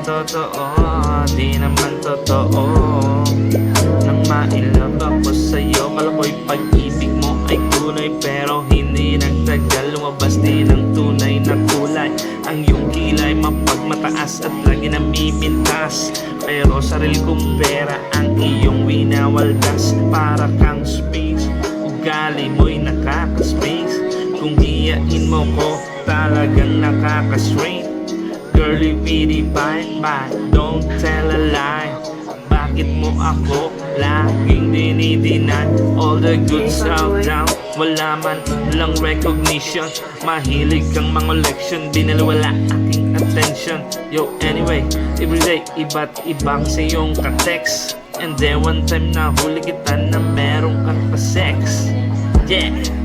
totoo, di naman totoo. Nang mailab ako sa'yo, kala ko'y pag-ibig mo ay tunay, pero hindi nagtagal, lumabas din ang tunay na kulay. Ang iyong kilay mapagmataas at lagi namimintas, pero sarili kong pera ang iyong winawaldas. Para kang space, ugali mo'y nakaka-space. Kung hiyain mo ko, talagang nakaka-strain. Girl, you really fine, but don't tell a lie. Bakit mo ako laging dinidinay? All the good stuff down, wala man lang recognition. Mahilig kang mga leksyon, binaliwala aking attention. Yo, anyway, everyday iba't iba kasi yung ka-text. And then one time na huli kita na merong kang pa-sex. Yeah!